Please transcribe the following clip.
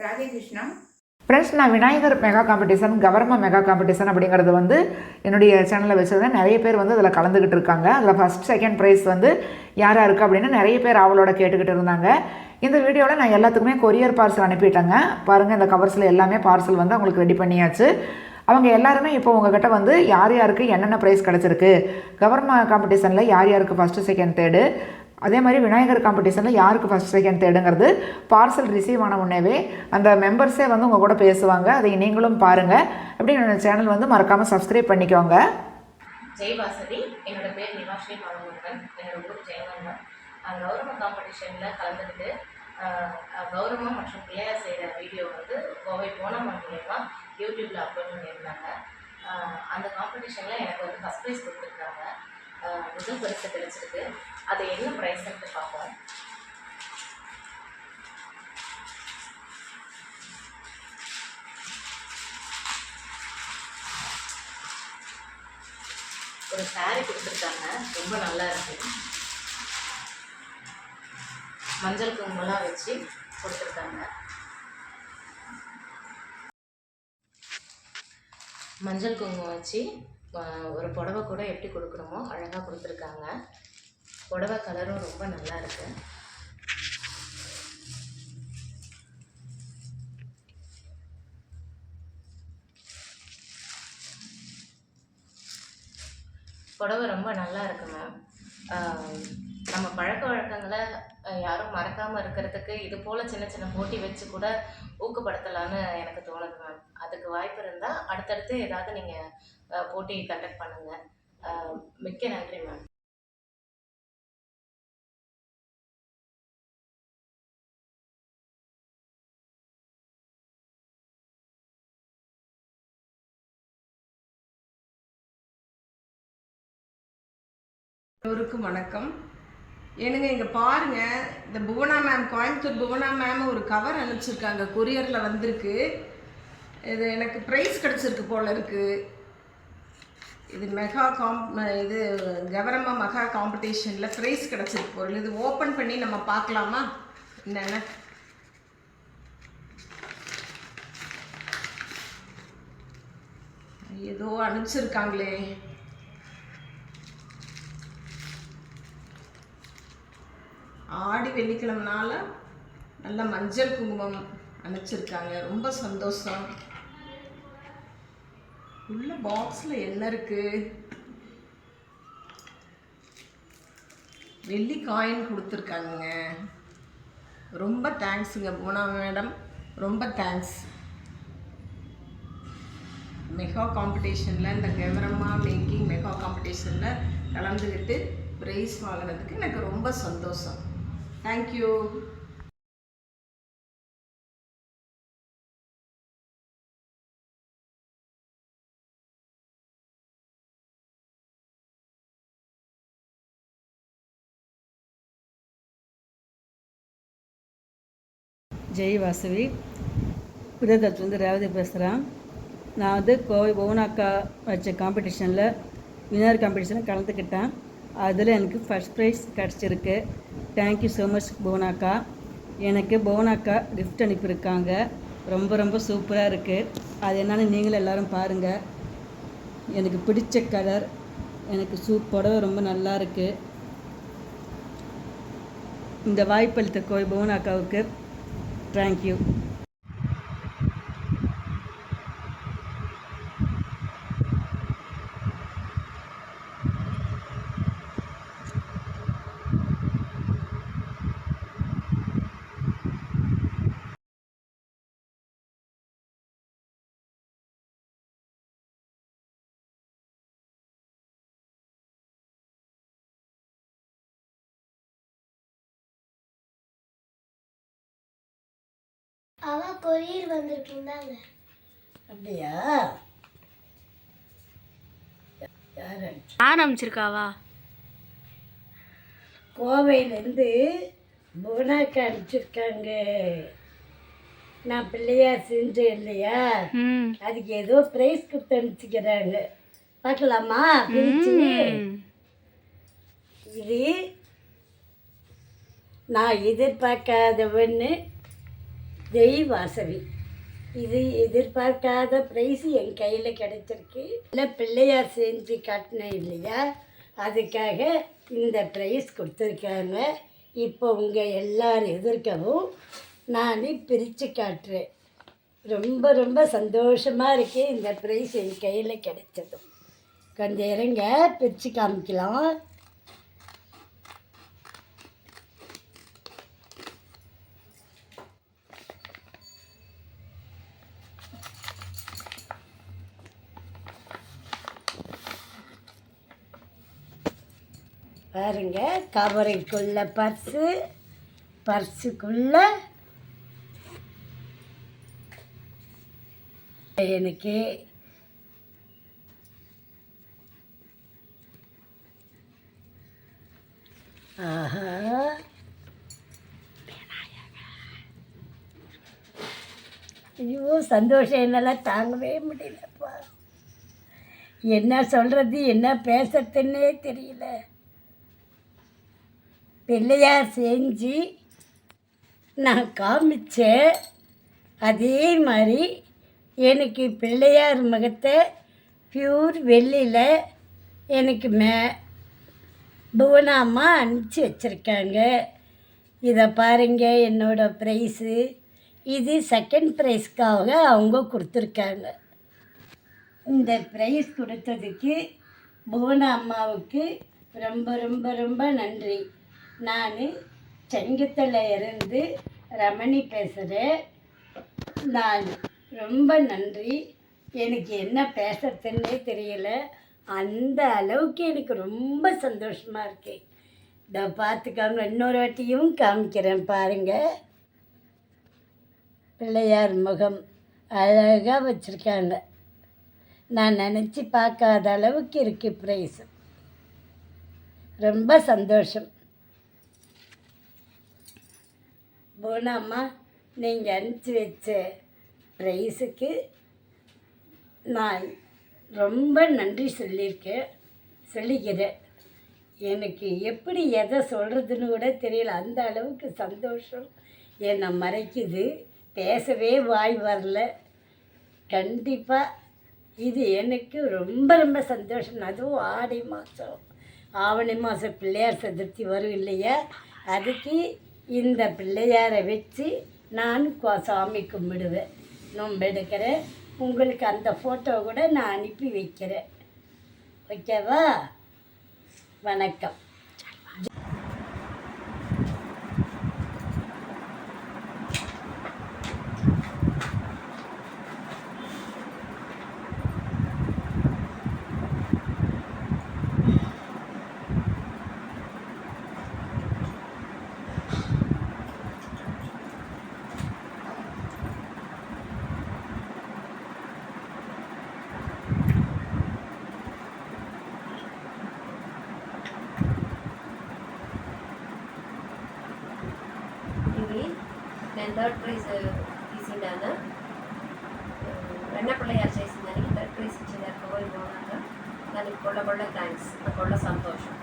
Radhe Krishna friends. நான் Vinayagar mega competition, government mega competition அப்படிங்கிறது வந்து என்னுடைய சேனலில் வச்சுருந்தேன். நிறைய பேர் வந்து அதில் கலந்துக்கிட்டு இருக்காங்க. அதில் ஃபஸ்ட் செகண்ட் ப்ரைஸ் வந்து யாராக இருக்குது அப்படின்னு நிறைய பேர் அவளோட கேட்டுக்கிட்டு இருந்தாங்க. இந்த வீடியோவில் நான் எல்லாத்துக்குமே கொரியர் பார்சல் அனுப்பிட்டேங்க. பாருங்கள், இந்த கவர்ஸில் எல்லாமே பார்சல் வந்து அவங்களுக்கு ரெடி பண்ணியாச்சு. அவங்க எல்லாருமே இப்போ உங்ககிட்ட வந்து யார் யாருக்கு என்னென்ன ப்ரைஸ் கிடச்சிருக்கு, கவர்மெண்ட் காம்படிஷனில் யார் யாருக்கு ஃபஸ்ட்டு செகண்ட் தேர்டு, அதே மாதிரி விநாயகர் காம்படிஷனில் யாருக்கு ஃபஸ்ட் செகண்ட் தேர்டுங்கிறது பார்சல் ரிசீவ் ஆன உடனேவே அந்த மெம்பர்ஸே வந்து உங்கள் கூட பேசுவாங்க. அதை நீங்களும் பாருங்கள். அப்படி என்னோடய சேனல் வந்து மறக்காமல் சப்ஸ்கிரைப் பண்ணிக்கோங்க. ஜெய் வாசதி. என்னோட பேர் நிவாஸ்ரீ பாலமுருகன். என்னோட ஊர் ஜெயங்கொண்டம். கௌரவ காம்படிஷனில் கலந்துக்கிட்டு கௌரவம் மற்றும் பிள்ளையார் செய்கிற வீடியோ வந்து கோவை போனமான் மூலயமா யூடியூப்பில் அப்லோட் பண்ணியிருந்தாங்க. அந்த காம்படிஷனில் எனக்கு வந்து ஃபஸ்ட் ப்ரைஸ் கொடுத்துருக்காங்க. முதல் பரிசு கிடைச்சிருக்கு. அது என்ன ப்ரைஸ்ன்ட்டு பார்ப்போம். ஒரு சாரி கொடுத்துருக்காங்க, ரொம்ப நல்லா இருக்கு. மஞ்சள் குங்குமம்லாம் வச்சு கொடுத்துருக்காங்க. மஞ்சள் குங்குமம் வச்சு ஒரு புடவை கூட எப்படி கொடுக்கணுமோ அழகாக கொடுத்துருக்காங்க. புடவை கலரும் ரொம்ப நல்லா இருக்கு. புடவை ரொம்ப நல்லா இருக்கு மேம். நம்ம பழக்க வழக்கங்களை யாரும் மறக்காமல் இருக்கிறதுக்கு இது போல் சின்ன சின்ன போட்டி வச்சு கூட ஊக்கப்படுத்தலான்னு எனக்கு தோணுது மேம். அதுக்கு வாய்ப்பு இருந்தால் அடுத்தடுத்து ஏதாவது நீங்கள் போட்டி கண்டக்ட் பண்ணுங்கள். மிக்க நன்றி மேம். எல்லோருக்கும் வணக்கம். ஏனுங்க, இங்கே பாருங்கள், இந்த புவனா மேம், கோயம்புத்தூர் புவனா மேம் ஒரு கவர் அனுப்பிச்சிருக்காங்க, கொரியரில் வந்திருக்கு. இது எனக்கு ப்ரைஸ் கிடச்சிருக்கு போல் இருக்குது. இது இது கவர்மெண்ட் மெகா காம்படிஷனில் ப்ரைஸ் கிடச்சிருக்கு போல். இது ஓப்பன் பண்ணி நம்ம பார்க்கலாமா என்னென்ன? ஏதோ அனுப்பிச்சிருக்காங்களே. ஆடி வெள்ளிக்கிழமைனால நல்ல மஞ்சள் குங்குமம் அனுப்பிச்சிருக்காங்க. ரொம்ப சந்தோஷம். உள்ள பாக்ஸில் என்ன இருக்கு? வெள்ளி காயின் கொடுத்துருக்காங்க. ரொம்ப தேங்க்ஸுங்க புவனா மேடம், ரொம்ப தேங்க்ஸ். மெகா காம்படிஷனில், இந்த கெவரமா மேக்கிங் மெகா காம்படிஷனில் கலந்துக்கிட்டு ப்ரைஸ் வாங்கினதுக்கு எனக்கு ரொம்ப சந்தோஷம். தேங்க்யூ. ஜெய் வாசவி. புதகத்துலேருந்து ரேவதி பேசுகிறேன். நான் வந்து கோவை புவனாக்கா வச்ச காம்படிஷனில் வினர் காம்படிஷனில் கலந்துக்கிட்டேன். அதில் எனக்கு ஃபஸ்ட் ப்ரைஸ் கிடச்சிருக்கு. தேங்க்யூ ஸோ மச் புவனாக்கா. எனக்கு புவனாக்கா கிஃப்ட் அனுப்பியிருக்காங்க. ரொம்ப ரொம்ப சூப்பராக இருக்குது. அது என்னென்னு நீங்களும் எல்லோரும் பாருங்கள். எனக்கு பிடிச்ச கலர். எனக்கு புடவை ரொம்ப நல்லா இருக்குது. இந்த வாய்ப்பளித்த கோவை புவனாக்காவுக்கு தேங்க்யூ. அவ கொரியர் வந்திருக்கீங்க. அப்படியா? யார் அனுப்பிச்சிருக்காவா? கோவையிலேருந்து புவனாக்கா அனுப்பிச்சிருக்காங்க. நான் பிள்ளையார் செஞ்சேன் இல்லையா, அதுக்கு ஏதோ ப்ரைஸ் கொடுத்து அனுப்பிச்சிக்கிறாங்க. பார்க்கலாமா பிரிச்சு? இது நான் எதிர்பார்க்காத ஒன்று ஜெய் வாசவி. இது எதிர்பார்க்காத ப்ரைஸ் என் கையில் கிடைச்சிருக்கு. இல்லை பிள்ளையார் செஞ்சு காட்டினேன் இல்லையா, அதுக்காக இந்த ப்ரைஸ் கொடுத்துருக்காங்க. இப்போ உங்கள் எல்லார் எதிர்க்கவும் நான் பிரித்து காட்டுறேன். ரொம்ப ரொம்ப சந்தோஷமாக இருக்கு இந்த ப்ரைஸ் என் கையில் கிடைச்சதும். கொஞ்சம் இருங்க, பிரித்து காமிக்கலாம். பாருங்க, கவருக்குள்ள பர்ஸுக்குள்ள எனக்கு ஆஹா, ஐயோ சந்தோஷம் என்னால் தாங்கவே முடியலப்பா. என்ன சொல்கிறது, என்ன பேசுறதுன்னே தெரியல. பிள்ளையார் செஞ்சு நான் காமிச்சேன், அதே மாதிரி எனக்கு பிள்ளையார் முகத்தை பியூர் வெள்ளியில் எனக்கு புவனா அம்மா அனுப்பிச்சி வச்சுருக்காங்க. இதை பாருங்கள், என்னோடய ப்ரைஸு. இது செகண்ட் ப்ரைஸ்க்காக அவங்க கொடுத்துருக்காங்க. இந்த ப்ரைஸ் கொடுத்ததுக்கு புவனா அம்மாவுக்கு ரொம்ப ரொம்ப ரொம்ப நன்றி. நான் செங்கத்தில் இருந்து ரமணி பேசுகிறேன். நான் ரொம்ப நன்றி. எனக்கு என்ன பேசுறதுன்னே தெரியல. அந்த அளவுக்கு எனக்கு ரொம்ப சந்தோஷமாக இருக்கு. இதை பார்த்துக்காம இன்னொரு வாட்டியும் காமிக்கிறேன் பாருங்கள். பிள்ளையார் முகம் அழகாக வச்சுருக்காங்க. நான் நினச்சி பார்க்காத அளவுக்கு இருக்குது ப்ரைஸ். ரொம்ப சந்தோஷம். போனாம்மா, நீங்கள் அனுப்பிச்சி வச்ச ப்ரைஸுக்கு நான் ரொம்ப நன்றி சொல்லிக்கிறேன். எனக்கு எப்படி எதை சொல்கிறதுன்னு கூட தெரியல. அந்த அளவுக்கு சந்தோஷம் என்னை மறைக்குது. பேசவே வாய் வரல. கண்டிப்பாக இது எனக்கு ரொம்ப ரொம்ப சந்தோஷம். அதுவும் ஆவணி மாதம் பிள்ளையார் சதுர்த்தி வரும் இல்லையா, அதுக்கு இந்த பிள்ளையாரை வச்சு நான் சாமி கும்பிடுவேன், நோம்பெடுக்கிறேன். உங்களுக்கு அந்த ஃபோட்டோ கூட நான் அனுப்பி வைக்கிறேன். ஓகேவா? வணக்கம். నేను థర్డ్ ప్రైజ్ తీసిండాను. వెన్నపిల్లయ్యారు చేసిందని థర్డ్ ప్రైజ్ ఇచ్చిందారు. కోవిల్ బాగున్నాక దానికి కొళ్ళ థ్యాంక్స్, కొళ్ళ సంతోషం.